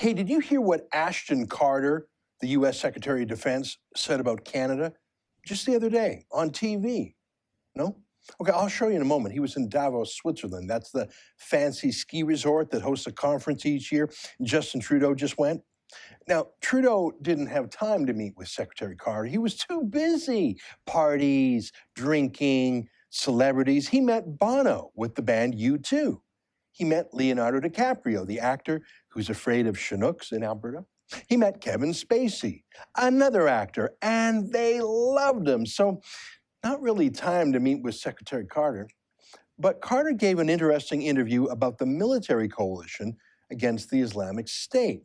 Hey, did you hear what Ashton Carter, the U.S. Secretary of Defense, said about Canada just the other day on TV? No? Okay, I'll show you in a moment. He was in Davos, Switzerland. That's the fancy ski resort that hosts a conference each year. Justin Trudeau just went. Now, Trudeau didn't have time to meet with Secretary Carter. He was too busy. Parties, drinking, celebrities. He met Bono with the band U2. He met Leonardo DiCaprio, the actor who's afraid of Chinooks in Alberta. He met Kevin Spacey, another actor, and they loved him. So, not really time to meet with Secretary Carter. But Carter gave an interesting interview about the military coalition against the Islamic State.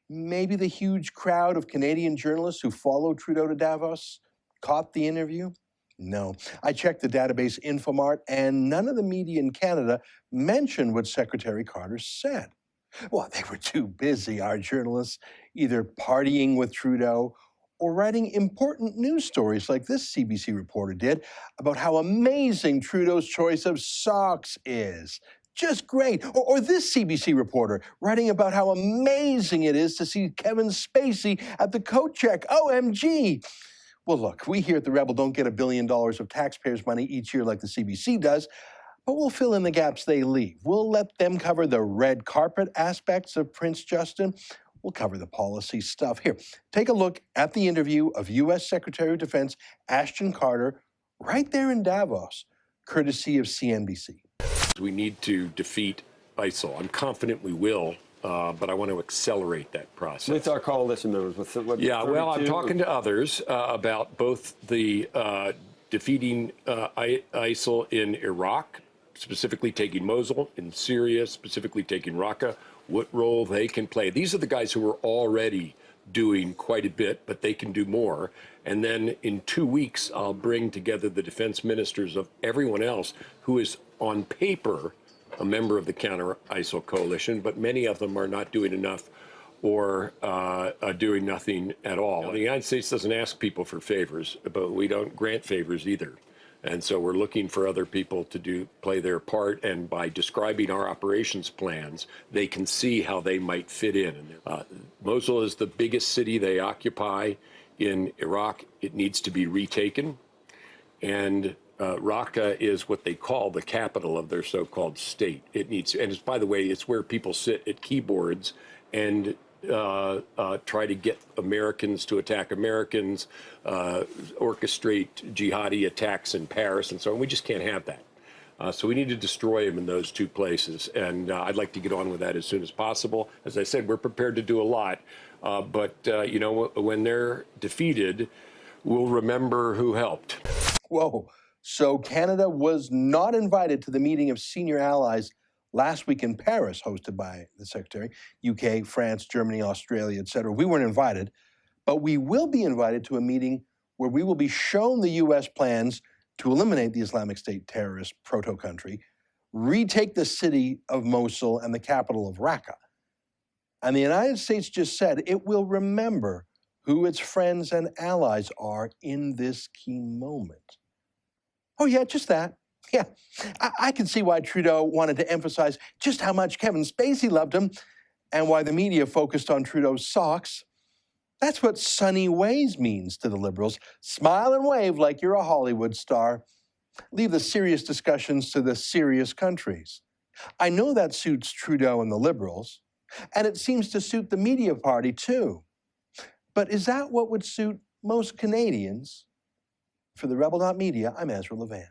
Maybe the huge crowd of Canadian journalists who followed Trudeau to Davos caught the interview? No. I checked the database Infomart, and none of the media in Canada mentioned what Secretary Carter said. Well, they were too busy, our journalists, either partying with Trudeau or writing important news stories like this CBC reporter did about how amazing Trudeau's choice of socks is. Just great. Or this CBC reporter writing about how amazing it is to see Kevin Spacey at the coat check. OMG. Well, look, we here at The Rebel don't get $1 billion of taxpayers' money each year like the CBC does, but we'll fill in the gaps they leave. We'll let them cover the red carpet aspects of Prince Justin. We'll cover the policy stuff. Here, take a look at the interview of U.S. Secretary of Defense Ashton Carter right there in Davos, courtesy of CNBC. We need to defeat ISIL. I'm confident we will, but I want to accelerate that process. With our coalition members? Well, I'm talking to others about both the defeating ISIL in Iraq, specifically taking Mosul, in Syria, specifically taking Raqqa, what role they can play. These are the guys who are already doing quite a bit, but they can do more. And then in 2 weeks, I'll bring together the defense ministers of everyone else who is on paper a member of the counter-ISIL coalition, but many of them are not doing enough or doing nothing at all. The United States doesn't ask people for favors, but we don't grant favors either. And so we're looking for other people to play their part, and by describing our operations plans, they can see how they might fit in. Mosul is the biggest city they occupy in Iraq. It needs to be retaken. And Raqqa is what they call the capital of their so-called state. It needs, and it's, by the way, it's where people sit at keyboards and try to get Americans to attack Americans, orchestrate jihadi attacks in Paris and so on. We just can't have that. So we need to destroy them in those two places. And I'd like to get on with that as soon as possible. As I said, we're prepared to do a lot. But you know, when they're defeated, we'll remember who helped. Whoa. So Canada was not invited to the meeting of senior allies last week in Paris, hosted by the Secretary, UK, France, Germany, Australia, etc. We weren't invited, but we will be invited to a meeting where we will be shown the U.S. plans to eliminate the Islamic State terrorist proto-country, retake the city of Mosul and the capital of Raqqa. And the United States just said it will remember who its friends and allies are in this key moment. Oh yeah, just that. Yeah, I can see why Trudeau wanted to emphasize just how much Kevin Spacey loved him and why the media focused on Trudeau's socks. That's what sunny ways means to the Liberals. Smile and wave like you're a Hollywood star. Leave the serious discussions to the serious countries. I know that suits Trudeau and the Liberals, and it seems to suit the media party too. But is that what would suit most Canadians? For the Rebel.media, I'm Ezra Levant.